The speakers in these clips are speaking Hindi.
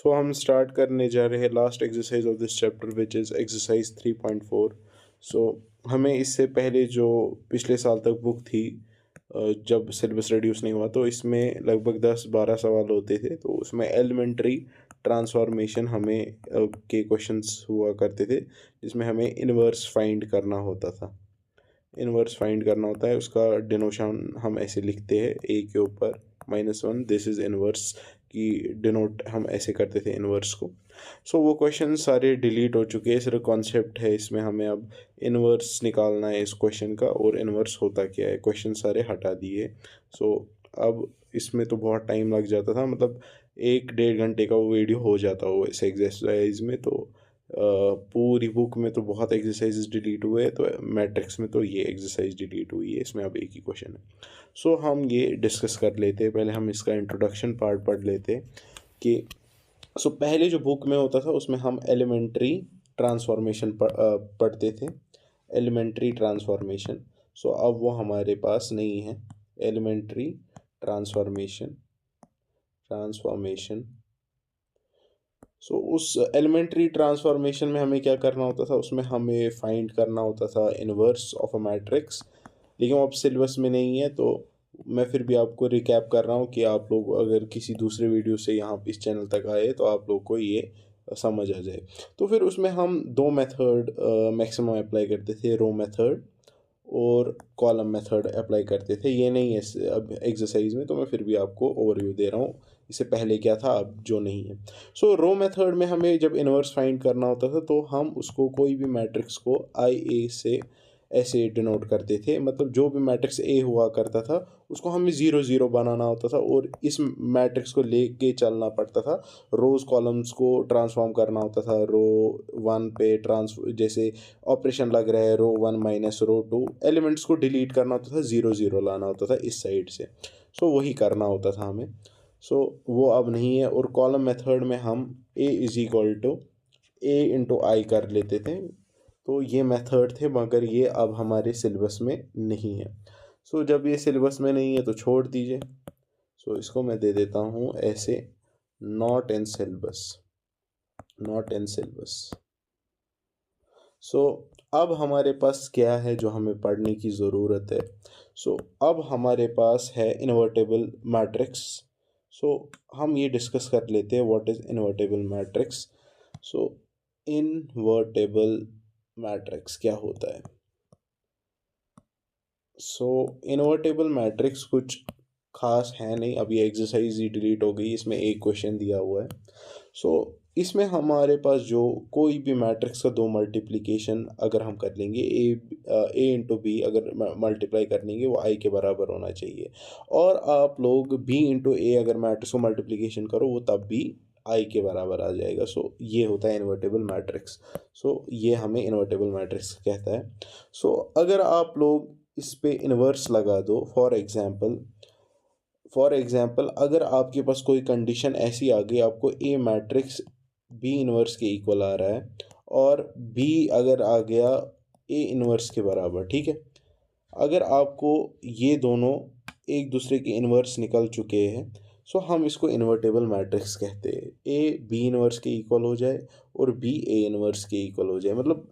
सो हम स्टार्ट करने जा रहे हैं last exercise of this chapter which is exercise 3.4। सो हमें इससे पहले जो पिछले साल तक बुक थी, जब सिलेबस रिड्यूस नहीं हुआ, तो इसमें लगभग 10-12 सवाल होते थे। तो उसमें एलिमेंट्री ट्रांसफॉर्मेशन हमें के क्वेश्चंस हुआ करते थे, जिसमें हमें इन्वर्स फाइंड करना होता था। इन्वर्स फाइंड करना होता है, उसका डिनोशन हम ऐसे लिखते हैं ए के ऊपर -1, दिस इज़ इन्वर्स की डिनोट हम ऐसे करते थे इन्वर्स को। सो वो क्वेश्चन सारे डिलीट हो चुके हैं, सिर्फ कॉन्सेप्ट है इसमें। हमें अब इन्वर्स निकालना है इस क्वेश्चन का, और इन्वर्स होता क्या है, क्वेश्चन सारे हटा दिए। सो अब इसमें तो बहुत टाइम लग जाता था, मतलब 1-1.5 घंटे का वो वीडियो हो जाता हो इस एक्सरसाइज में। तो पूरी बुक में तो बहुत एक्सरसाइजेस डिलीट हुए, तो मैट्रिक्स में तो ये एक्सरसाइज डिलीट हुई है, इसमें अब एक ही क्वेश्चन है। सो हम ये डिस्कस कर लेते हैं। पहले हम इसका इंट्रोडक्शन पार्ट पढ़ लेते हैं कि पहले जो बुक में होता था उसमें हम एलिमेंट्री ट्रांसफॉर्मेशन पढ़ते थे, एलिमेंट्री ट्रांसफॉर्मेशन। अब वो हमारे पास नहीं है, एलिमेंट्री ट्रांसफॉर्मेशन ट्रांसफॉर्मेशन उस एलिमेंट्री ट्रांसफॉर्मेशन में हमें क्या करना होता था, उसमें हमें फाइंड करना होता था इन्वर्स ऑफ अ मैट्रिक्स। लेकिन वो अब सिलेबस में नहीं है, तो मैं फिर भी आपको रिकैप कर रहा हूँ कि आप लोग अगर किसी दूसरे वीडियो से यहाँ इस चैनल तक आए तो आप लोग को ये समझ आ जाए। तो फिर उसमें हम दो मेथड मैक्सिमम अप्लाई करते थे, रो मेथड और कॉलम मेथड अप्लाई करते थे। ये नहीं है अब एक्सरसाइज में, तो मैं फिर भी आपको ओवरव्यू दे रहा हूँ इससे पहले क्या था, अब जो नहीं है। रो मेथड में हमें जब इन्वर्स फाइंड करना होता था, तो हम उसको कोई भी मैट्रिक्स को आई ए से ऐसे डिनोट करते थे। मतलब जो भी मैट्रिक्स ए हुआ करता था उसको हमें 0-0 बनाना होता था, और इस मैट्रिक्स को लेके चलना पड़ता था। रोज कॉलम्स को ट्रांसफॉर्म करना होता था रो 1 पे, जैसे ऑपरेशन लग रहा है रो 1 माइनस रो 2, एलिमेंट्स को डिलीट करना होता था, 0-0 लाना होता था इस साइड से। वही करना होता था हमें। वो अब नहीं है। और कॉलम मेथड में हम A is equal to A into I कर लेते थे। तो ये मेथड थे, मगर ये अब हमारे सिलेबस में नहीं है। जब ये सिलेबस में नहीं है तो छोड़ दीजिए। इसको मैं दे देता हूँ ऐसे, not in syllabus, not in syllabus. अब हमारे पास क्या है जो हमें पढ़ने की ज़रूरत है। अब हमारे पास है इन्वर्टेबल मैट्रिक्स। हम ये डिस्कस कर लेते हैं what is invertible matrix. Invertible matrix क्या होता है। इन्वर्टेबल मैट्रिक्स कुछ खास है नहीं। अब ये एक्सरसाइज ही डिलीट हो गई, इसमें एक क्वेश्चन दिया हुआ है। इसमें हमारे पास जो कोई भी मैट्रिक्स का दो मल्टीप्लिकेशन अगर हम कर लेंगे, ए इंटू बी अगर मल्टीप्लाई कर लेंगे, वो आई के बराबर होना चाहिए। और आप लोग बी इंटू ए अगर मैट्रिक्स को मल्टीप्लिकेशन करो, वो तब भी आई के बराबर आ जाएगा। ये होता है इन्वर्टेबल मैट्रिक्स। ये हमें इन्वर्टेबल मैट्रिक्स कहता है। अगर आप लोग इस पे इन्वर्स लगा दो, फॉर एग्जांपल अगर आपके पास कोई कंडीशन ऐसी आ गई, आपको ए मैट्रिक्स बी इन्वर्स के इक्वल आ रहा है, और बी अगर आ गया ए इन्वर्स के बराबर, ठीक है। अगर आपको ये दोनों एक दूसरे के इन्वर्स निकल चुके हैं, हम इसको इन्वर्टेबल मैट्रिक्स कहते हैं। ए बी इन्वर्स के इक्वल हो जाए और बी ए इन्वर्स के इक्वल हो जाए, मतलब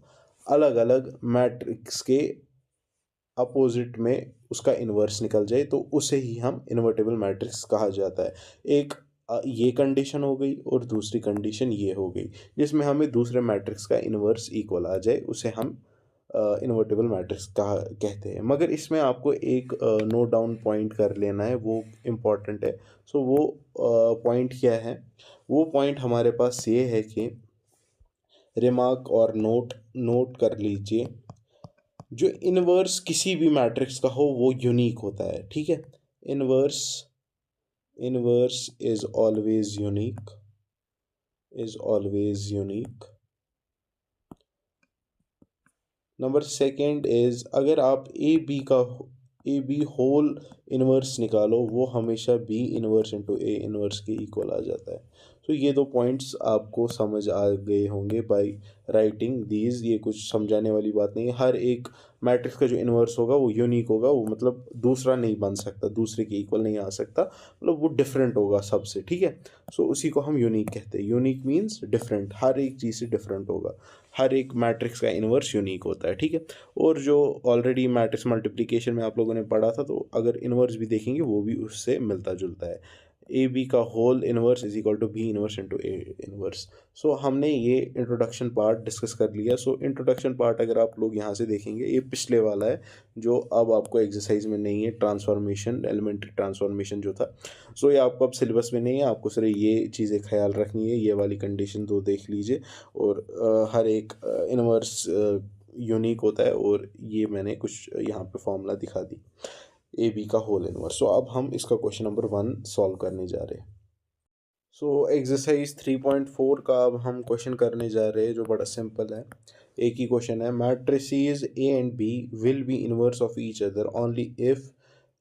अलग अलग मैट्रिक्स के अपोजिट में उसका इन्वर्स निकल जाए, तो उसे ही हम इन्वर्टेबल मैट्रिक्स कहा जाता है। एक ये कंडीशन हो गई और दूसरी कंडीशन ये हो गई, जिसमें हमें दूसरे मैट्रिक्स का इन्वर्स इक्वल आ जाए, उसे हम इन्वर्टेबल मैट्रिक्स कहा कहते हैं। मगर इसमें आपको एक नोट डाउन पॉइंट कर लेना है, वो इम्पॉर्टेंट है। वो पॉइंट क्या है, वो पॉइंट हमारे पास ये है कि रिमार्क और नोट नोट कर लीजिए, जो इन्वर्स किसी भी मैट्रिक्स का हो वो यूनिक होता है, ठीक है। Inverse inverse is always unique. Number second is, अगर आप ए बी होल इन्वर्स निकालो वो हमेशा B inverse into A inverse के इक्वल आ जाता है। तो ये दो पॉइंट्स आपको समझ आ गए होंगे बाय राइटिंग दीज। ये कुछ समझाने वाली बात नहीं है। हर एक मैट्रिक्स का जो इन्वर्स होगा वो यूनिक होगा, वो मतलब दूसरा नहीं बन सकता, दूसरे के इक्वल नहीं आ सकता, मतलब वो डिफरेंट होगा सबसे, ठीक है। सो उसी को हम यूनिक कहते हैं। यूनिक मीन्स डिफरेंट, हर एक चीज़ से डिफरेंट होगा। हर एक मैट्रिक्स का इन्वर्स यूनिक होता है, ठीक है। और जो ऑलरेडी मैट्रिक्स मल्टीप्लिकेशन में आप लोगों ने पढ़ा था, तो अगर इन्वर्स भी देखेंगे वो भी उससे मिलता जुलता है। ए बी का whole inverse is equal to B inverse into A inverse. So हमने ये इंट्रोडक्शन पार्ट डिस्कस कर लिया। सो इंट्रोडक्शन पार्ट अगर आप लोग यहाँ से देखेंगे, ये पिछले वाला है जो अब आपको एक्सरसाइज में नहीं है, ट्रांसफॉर्मेशन, एलिमेंट्री ट्रांसफॉर्मेशन जो था। सो ये आपको अब सिलेबस में नहीं है, आपको सिर्फ ये चीज़ें ख्याल रखनी है। ये वाली कंडीशन तो देख लीजिए। और हर एक इन्वर्स यूनिक होता है, और ये मैंने कुछ यहाँ पे फॉर्मूला दिखा दी ए बी का होल इनवर्स। सो अब हम इसका क्वेश्चन नंबर 1 सॉल्व करने जा रहे हैं। सो एक्सरसाइज 3.4 का अब हम क्वेश्चन करने जा रहे हैं, जो बड़ा सिंपल है। एक ही क्वेश्चन है, matrices A and B will be inverse of each other only if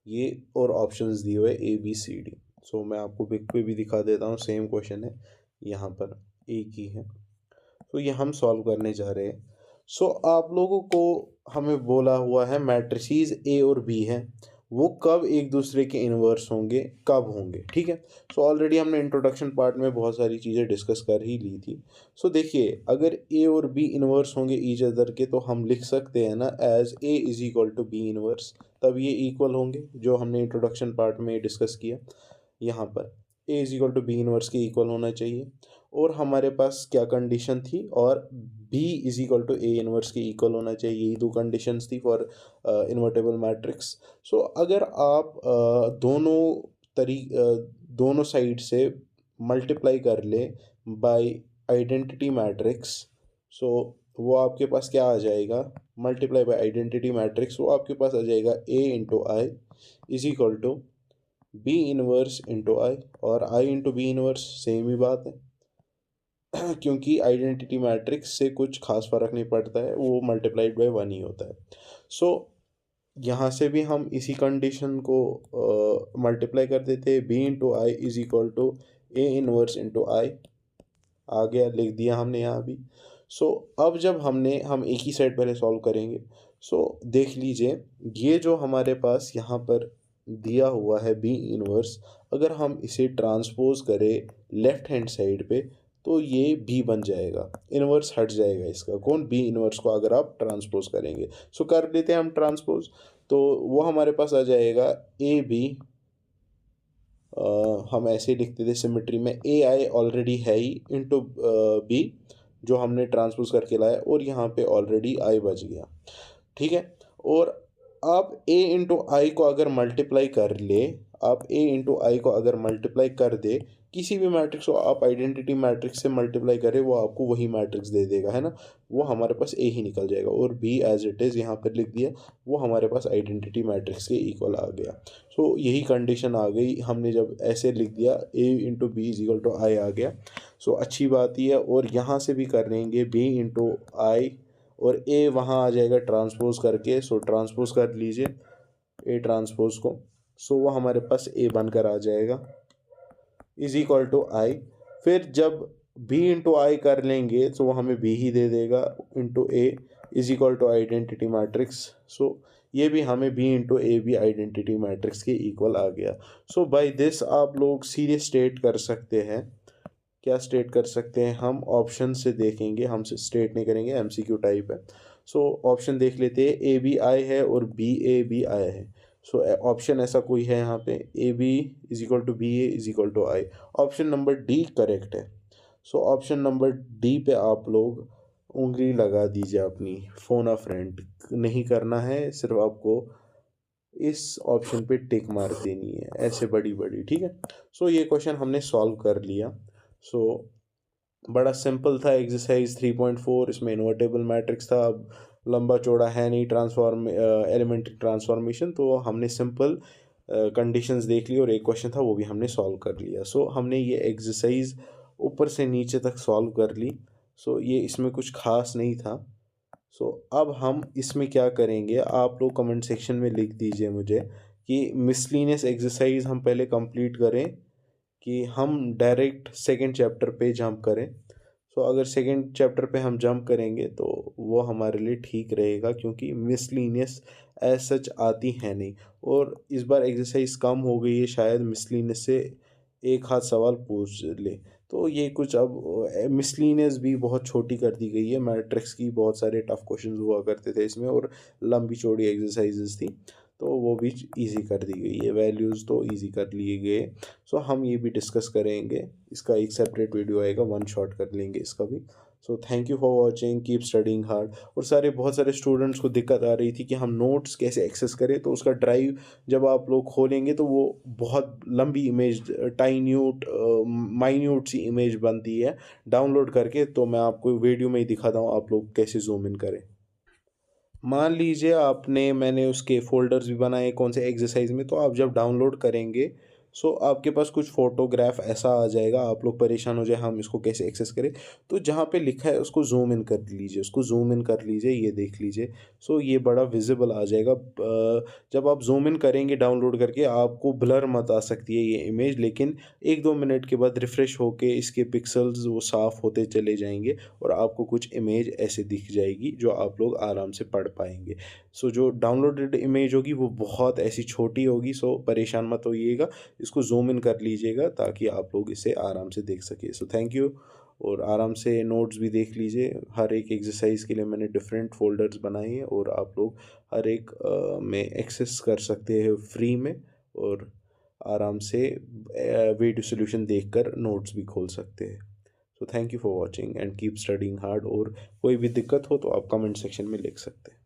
ये और ऑप्शंस दिए हुए ए बी सी डी। सो मैं आपको पिक पे भी दिखा देता हूँ, सेम क्वेश्चन है, यहाँ पर एक ही है। तो ये हम सॉल्व करने जा रहे हैं। सो आप लोगों को हमें बोला हुआ है मैट्रिसेस ए और बी हैं, वो कब एक दूसरे के इन्वर्स होंगे, कब होंगे, ठीक है। सो ऑलरेडी हमने इंट्रोडक्शन पार्ट में बहुत सारी चीज़ें डिस्कस कर ही ली थी। सो देखिए, अगर ए और बी इन्वर्स होंगे ईच अदर के, तो हम लिख सकते हैं ना as A is equal to B inverse, तब ये इक्वल होंगे, जो हमने इंट्रोडक्शन पार्ट में डिस्कस किया। यहाँ पर A is equal to B inverse के इक्वल होना चाहिए। और हमारे पास क्या कंडीशन थी, और B is equal to A inverse के इक्वल होना चाहिए। यही दो कंडीशंस थी फॉर इन्वर्टेबल मैट्रिक्स। सो अगर आप दोनों साइड से मल्टीप्लाई कर ले बाय आइडेंटिटी मैट्रिक्स, सो वो आपके पास क्या आ जाएगा, मल्टीप्लाई बाय आइडेंटिटी मैट्रिक्स, वो आपके पास आ जाएगा A into I is equal to B inverse into I, और I into B inverse same ही बात है। क्योंकि आइडेंटिटी मैट्रिक्स से कुछ खास फर्क नहीं पड़ता है, वो मल्टीप्लाइड बाय 1 ही होता है। सो यहाँ से भी हम इसी कंडीशन को मल्टीप्लाई कर देते हैं, B into I is equal to A inverse into I, आ गया, लिख दिया हमने यहाँ भी। सो अब जब हम एक ही साइड पहले सॉल्व करेंगे। सो देख लीजिए, ये जो हमारे पास यहाँ पर दिया हुआ है बी इनवर्स, अगर हम इसे ट्रांसपोज करें लेफ्ट हैंड साइड पे, तो ये बी बन जाएगा, इनवर्स हट जाएगा इसका, कौन, बी इनवर्स को अगर आप ट्रांसपोज करेंगे। सो कर लेते हैं हम ट्रांसपोज, तो वो हमारे पास आ जाएगा ए बी, हम ऐसे ही लिखते थे सिमेट्री में, ए आई ऑलरेडी है ही इंटू बी जो हमने ट्रांसपोज करके लाया, और यहाँ पे ऑलरेडी आई बच गया, ठीक है। और आप ए इंटू आई को अगर मल्टीप्लाई कर ले, आप ए इंटू आई को अगर मल्टीप्लाई कर दे, किसी भी मैट्रिक्स को आप आइडेंटिटी मैट्रिक्स से मल्टीप्लाई करें, वो आपको वही मैट्रिक्स दे देगा, है ना। वो हमारे पास ए ही निकल जाएगा, और बी एज इट इज़ यहाँ पर लिख दिया, वो हमारे पास आइडेंटिटी मैट्रिक्स के इक्वल आ गया। सो यही कंडीशन आ गई, हमने जब ऐसे लिख दिया A into B is equal to I आ गया। सो अच्छी बात ही है। और यहाँ से भी कर लेंगे बी इंटू आई, और ए वहाँ आ जाएगा ट्रांसपोज करके। सो ट्रांसपोज कर लीजिए ए ट्रांसपोज को, सो वो हमारे पास ए बनकर आ जाएगा इज इक्वल टू आई। फिर जब बी इंटू आई कर लेंगे, तो वो हमें बी ही दे देगा into A is equal to identity matrix. So ये भी हमें B into A B identity matrix के इक्वल आ गया। सो बाय दिस आप लोग सीधे स्टेट कर सकते हैं, क्या स्टेट कर सकते हैं, हम ऑप्शन से देखेंगे, हम स्टेट नहीं करेंगे, एमसीक्यू टाइप है। सो ऑप्शन देख लेते हैं, ए बी आई है और बी ए बी आई है। सो ऑप्शन ऐसा कोई है यहाँ पे, A B is equal to B A is equal to I, option number D correct है। सो ऑप्शन नंबर डी पे आप लोग उंगली लगा दीजिए अपनी, फोन अ फ्रेंड नहीं करना है, सिर्फ आपको इस ऑप्शन पे टिक मार देनी है ऐसे बड़ी बड़ी, ठीक है। सो ये क्वेश्चन हमने सॉल्व कर लिया। सो बड़ा सिंपल था एक्सरसाइज 3.4, इसमें इन्वर्टेबल मैट्रिक्स था, अब लंबा चौड़ा है नहीं एलिमेंट्री ट्रांसफॉर्मेशन, तो हमने सिंपल कंडीशंस देख ली और एक क्वेश्चन था वो भी हमने सॉल्व कर लिया। सो हमने ये एक्सरसाइज ऊपर से नीचे तक सॉल्व कर ली। सो ये इसमें कुछ खास नहीं था। सो अब हम इसमें क्या करेंगे, आप लोग कमेंट सेक्शन में लिख दीजिए मुझे कि मिसलिनियस एक्सरसाइज हम पहले कंप्लीट करें कि हम डायरेक्ट सेकंड चैप्टर पे जंप करें। सो अगर सेकंड चैप्टर पे हम जंप करेंगे तो वो हमारे लिए ठीक रहेगा, क्योंकि मिसलिनियस एज सच आती है नहीं। और इस बार एक्सरसाइज कम हो गई है, शायद मिसलिनियस से एक हाथ सवाल पूछ ले। तो ये कुछ अब मिसलिनियस भी बहुत छोटी कर दी गई है, मैट्रिक्स की बहुत सारे टफ क्वेश्चन हुआ करते थे इसमें, और लंबी चौड़ी एक्सरसाइजेस थी, तो वो भी इजी कर दी गई है, वैल्यूज़ तो इजी कर लिए गए। सो हम ये भी डिस्कस करेंगे, इसका एक सेपरेट वीडियो आएगा, वन शॉट कर लेंगे इसका भी। So thank you for watching, keep studying hard. और बहुत सारे स्टूडेंट्स को दिक्कत आ रही थी कि हम नोट्स कैसे एक्सेस करें, तो उसका ड्राइव जब आप लोग खोलेंगे तो वो बहुत लंबी इमेज, टाइन्यूट माइन्यूट सी इमेज बनती है डाउनलोड करके। तो मैं आपको वीडियो में ही दिखाता हूँ आप लोग कैसे जूम इन करें। मान लीजिए मैंने उसके फ़ोल्डर्स भी बनाए कौन से एक्सरसाइज में, तो आप जब डाउनलोड करेंगे सो आपके पास कुछ फ़ोटोग्राफ ऐसा आ जाएगा, आप लोग परेशान हो जाए हम इसको कैसे एक्सेस करें। तो जहाँ पे लिखा है उसको ज़ूम इन कर लीजिए, उसको ज़ूम इन कर लीजिए, ये देख लीजिए। सो ये बड़ा विजिबल आ जाएगा। जब आप ज़ूम इन करेंगे डाउनलोड करके, आपको ब्लर मत आ सकती है ये इमेज, लेकिन 1-2 मिनट के बाद रिफ़्रेश होके इसके पिक्सेल्स वो साफ़ होते चले जाएंगे और आपको कुछ इमेज ऐसे दिख जाएगी जो आप लोग आराम से पढ़ पाएंगे। सो जो डाउनलोडेड इमेज होगी वो बहुत ऐसी छोटी होगी, सो परेशान मत होइएगा, इसको ज़ूम इन कर लीजिएगा ताकि आप लोग इसे आराम से देख सकें। So thank you. और आराम से नोट्स भी देख लीजिए, हर एक एक्सरसाइज के लिए मैंने डिफरेंट फ़ोल्डर्स बनाए हैं और आप लोग हर एक में एक्सेस कर सकते हैं फ्री में, और आराम से वीडियो सॉल्यूशन देखकर नोट्स भी खोल सकते हैं। So thank you for watching and keep studying hard. और कोई भी दिक्कत हो तो आप कमेंट सेक्शन में लिख सकते हैं।